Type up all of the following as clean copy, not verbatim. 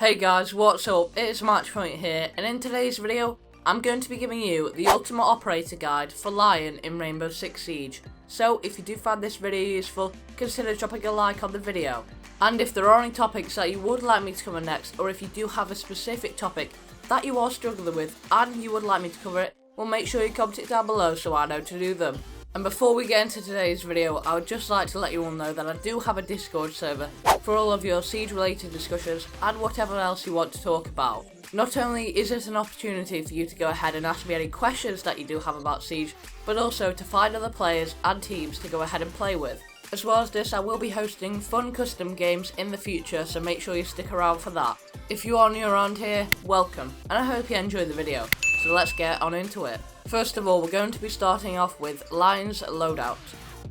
Hey guys, what's up? It's MatchPoint here, and in today's video, I'm going to be giving you the ultimate operator guide for Lion in Rainbow Six Siege. So, if you do find this video useful, consider dropping a like on the video. And if there are any topics that you would like me to cover next, or if you do have a specific topic that you are struggling with and you would like me to cover it, well, make sure you comment it down below so I know to do them. And before we get into today's video, I would just like to let you all know that I do have a Discord server for all of your Siege related discussions and whatever else you want to talk about. Not only is it an opportunity for you to go ahead and ask me any questions that you do have about Siege, but also to find other players and teams to go ahead and play with. As well as this, I will be hosting fun custom games in the future, so make sure you stick around for that. If you are new around here, welcome, and I hope you enjoy the video. So let's get on into it. First of all, we're going to be starting off with Lion's Loadout.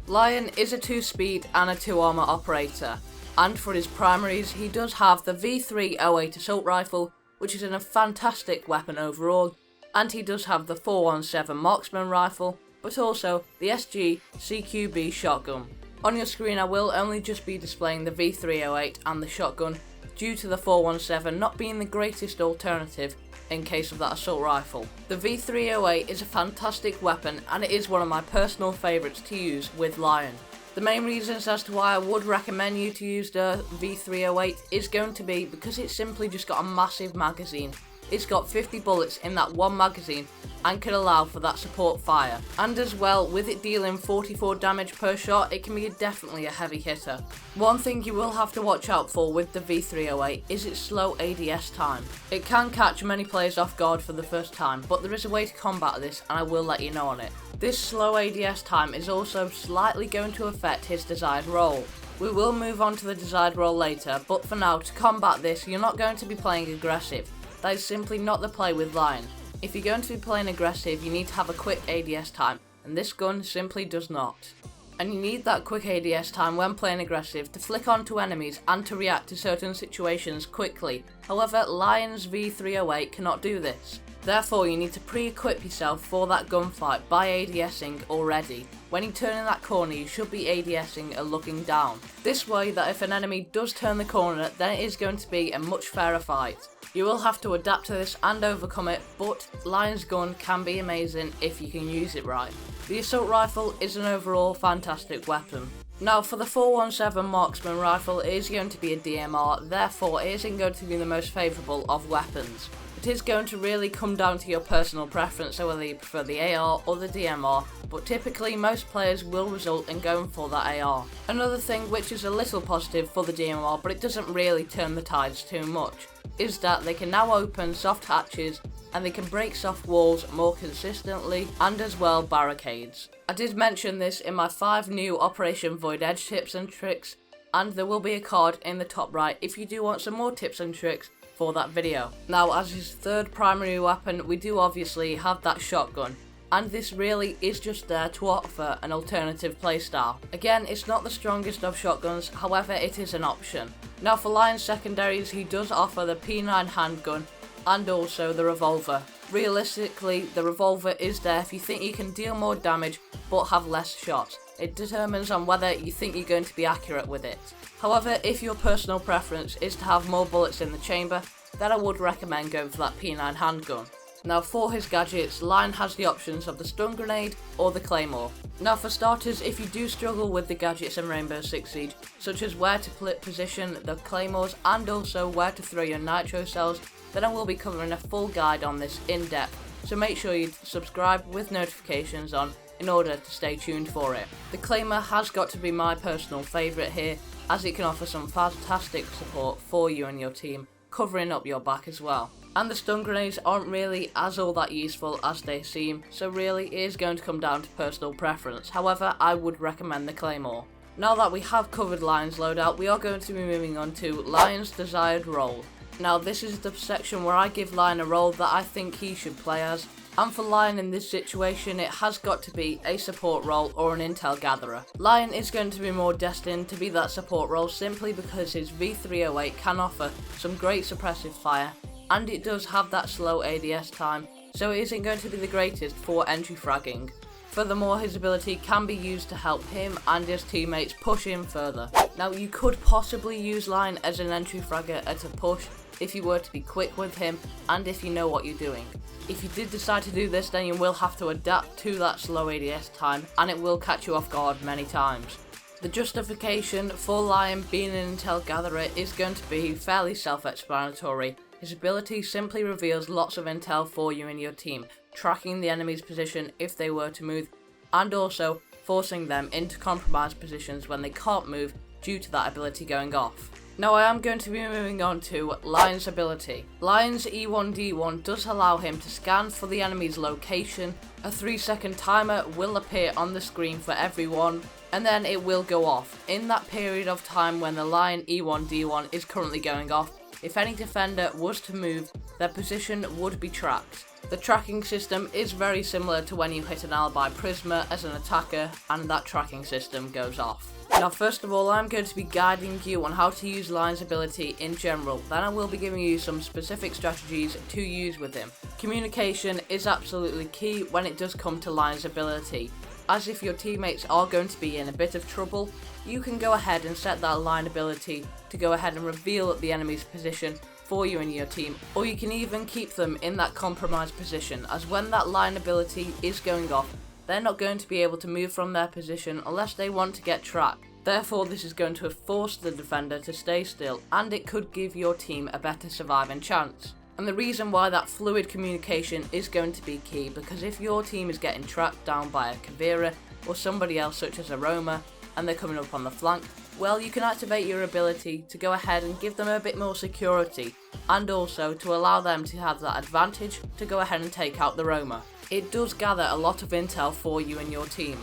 Lion is a 2-speed and a 2-armor operator, and for his primaries he does have the V308 assault rifle, which is a fantastic weapon overall, and he does have the 417 marksman rifle, but also the SG CQB shotgun. On your screen I will only just be displaying the V308 and the shotgun, due to the 417 not being the greatest alternative in case of that assault rifle. The V308 is a fantastic weapon and it is one of my personal favourites to use with Lion. The main reasons as to why I would recommend you to use the V308 is going to be because it's simply just got a massive magazine. It's got 50 bullets in that one magazine and can allow for that support fire. And as well, with it dealing 44 damage per shot, it can be definitely a heavy hitter. One thing you will have to watch out for with the V308 is its slow ADS time. It can catch many players off guard for the first time, but there is a way to combat this and I will let you know on it. This slow ADS time is also slightly going to affect his desired role. We will move on to the desired role later, but for now, to combat this, you're not going to be playing aggressive. That is simply not the play with Lion. If you're going to be playing aggressive, you need to have a quick ADS time, and this gun simply does not. And you need that quick ADS time when playing aggressive to flick onto enemies and to react to certain situations quickly. However, Lion's V308 cannot do this. Therefore, you need to pre-equip yourself for that gunfight by ADSing already. When you turn in that corner, you should be ADSing and looking down. This way that if an enemy does turn the corner, then it is going to be a much fairer fight. You will have to adapt to this and overcome it, but Lion's gun can be amazing if you can use it right. The assault rifle is an overall fantastic weapon. Now for the 417 marksman rifle, it is going to be a DMR, therefore it isn't going to be the most favourable of weapons. It is going to really come down to your personal preference, so whether you prefer the AR or the DMR, but typically most players will result in going for that AR. Another thing which is a little positive for the DMR, but it doesn't really turn the tides too much, is that they can now open soft hatches and they can break soft walls more consistently, and as well barricades. I did mention this in my 5 new Operation Void Edge tips and tricks, and there will be a card in the top right if you do want some more tips and tricks for that video. Now, as his third primary weapon, we do obviously have that shotgun, and this really is just there to offer an alternative playstyle. Again, it's not the strongest of shotguns, however it is an option. Now for Lion's secondaries, he does offer the P9 handgun and also the revolver. Realistically, the revolver is there if you think you can deal more damage but have less shots. It determines on whether you think you're going to be accurate with it. However, if your personal preference is to have more bullets in the chamber, then I would recommend going for that P9 handgun. Now for his gadgets, Lion has the options of the stun grenade or the claymore. Now for starters, if you do struggle with the gadgets in Rainbow Six Siege, such as where to position the claymores and also where to throw your nitro cells, then I will be covering a full guide on this in depth, so make sure you subscribe with notifications on in order to stay tuned for it. The claymore has got to be my personal favourite here, as it can offer some fantastic support for you and your team, covering up your back as well. And the stun grenades aren't really as all that useful as they seem, so really it is going to come down to personal preference. However, I would recommend the claymore. Now that we have covered Lion's loadout, we are going to be moving on to Lion's desired role. Now this is the section where I give Lion a role that I think he should play as, and for Lion in this situation it has got to be a support role or an intel gatherer. Lion is going to be more destined to be that support role simply because his V308 can offer some great suppressive fire, and it does have that slow ADS time, so it isn't going to be the greatest for entry fragging. Furthermore, his ability can be used to help him and his teammates push in further. Now, you could possibly use Lion as an entry fragger at a push, if you were to be quick with him, and if you know what you're doing. If you did decide to do this, then you will have to adapt to that slow ADS time, and it will catch you off guard many times. The justification for Lion being an intel gatherer is going to be fairly self-explanatory. His ability simply reveals lots of intel for you and your team, tracking the enemy's position if they were to move, and also forcing them into compromised positions when they can't move due to that ability going off. Now I am going to be moving on to Lion's ability. Lion's E1D1 does allow him to scan for the enemy's location. A 3-second timer will appear on the screen for everyone, and then it will go off. In that period of time when the Lion E1D1 is currently going off, if any defender was to move, their position would be tracked. The tracking system is very similar to when you hit an alibi Prisma as an attacker, and that tracking system goes off. Now first of all, I'm going to be guiding you on how to use Lion's ability in general, then I will be giving you some specific strategies to use with him. Communication is absolutely key when it does come to Lion's ability, as if your teammates are going to be in a bit of trouble, you can go ahead and set that Lion ability to go ahead and reveal the enemy's position for you and your team, or you can even keep them in that compromised position, as when that Lion ability is going off, they're not going to be able to move from their position unless they want to get tracked. Therefore, this is going to force the defender to stay still, and it could give your team a better surviving chance. And the reason why that fluid communication is going to be key, because if your team is getting tracked down by a Kavira or somebody else such as a Roma, and they're coming up on the flank, well, you can activate your ability to go ahead and give them a bit more security, and also to allow them to have that advantage to go ahead and take out the Roma. It does gather a lot of intel for you and your team.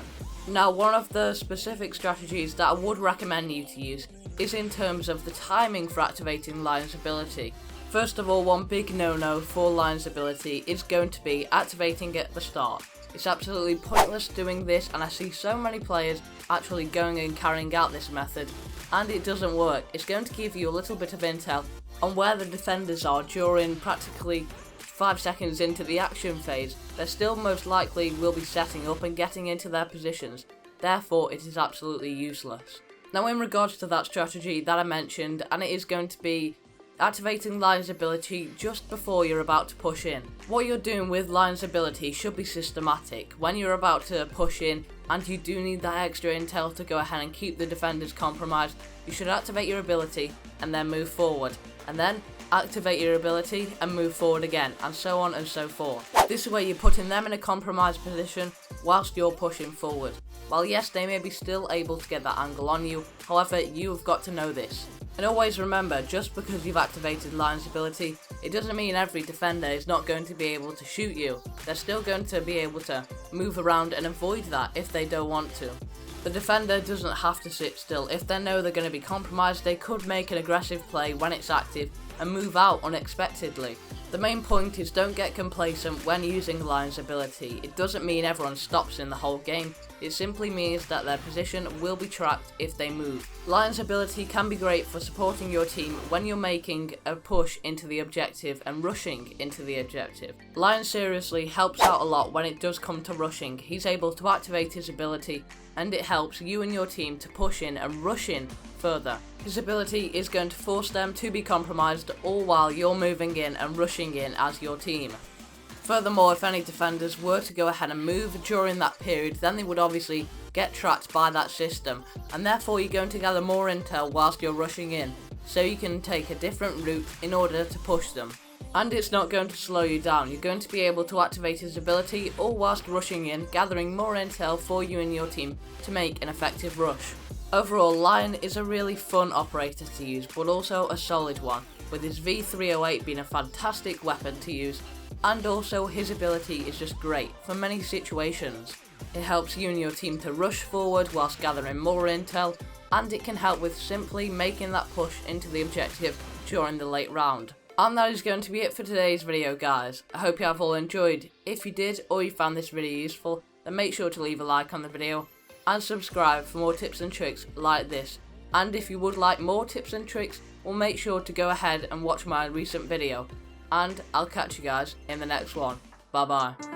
Now, one of the specific strategies that I would recommend you to use is in terms of the timing for activating Lion's ability. First of all, one big no-no for Lion's ability is going to be activating at the start. It's absolutely pointless doing this, and I see so many players actually going and carrying out this method, and it doesn't work. It's going to give you a little bit of intel on where the defenders are during practically 5 seconds into the action phase. They still most likely will be setting up and getting into their positions, therefore it is absolutely useless. Now in regards to that strategy that I mentioned, and it is going to be activating Lion's ability just before you're about to push in. What you're doing with Lion's ability should be systematic. When you're about to push in and you do need that extra intel to go ahead and keep the defenders compromised, you should activate your ability and then move forward, and then activate your ability and move forward again, and so on and so forth. This is where you're putting them in a compromised position whilst you're pushing forward. While yes, they may be still able to get that angle on you, however, you've got to know this. And always remember, just because you've activated Lion's ability, it doesn't mean every defender is not going to be able to shoot you. They're still going to be able to move around and avoid that if they don't want to. The defender doesn't have to sit still. If they know they're going to be compromised, they could make an aggressive play when it's active and move out unexpectedly. The main point is don't get complacent when using Lion's ability. It doesn't mean everyone stops in the whole game, it simply means that their position will be tracked if they move. Lion's ability can be great for supporting your team when you're making a push into the objective and rushing into the objective. Lion seriously helps out a lot when it does come to rushing. He's able to activate his ability, and it helps you and your team to push in and rush in further. His ability is going to force them to be compromised, all while you're moving in and rushing in as your team. Furthermore, if any defenders were to go ahead and move during that period, then they would obviously get tracked by that system, and therefore you're going to gather more intel whilst you're rushing in, so you can take a different route in order to push them. And it's not going to slow you down. You're going to be able to activate his ability all whilst rushing in, gathering more intel for you and your team to make an effective rush. Overall, Lion is a really fun operator to use, but also a solid one, with his V308 being a fantastic weapon to use, and also his ability is just great for many situations. It helps you and your team to rush forward whilst gathering more intel, and it can help with simply making that push into the objective during the late round. And that is going to be it for today's video, guys. I hope you have all enjoyed. If you did, or you found this video useful, then make sure to leave a like on the video and subscribe for more tips and tricks like this. And if you would like more tips and tricks, well, make sure to go ahead and watch my recent video. And I'll catch you guys in the next one. Bye bye.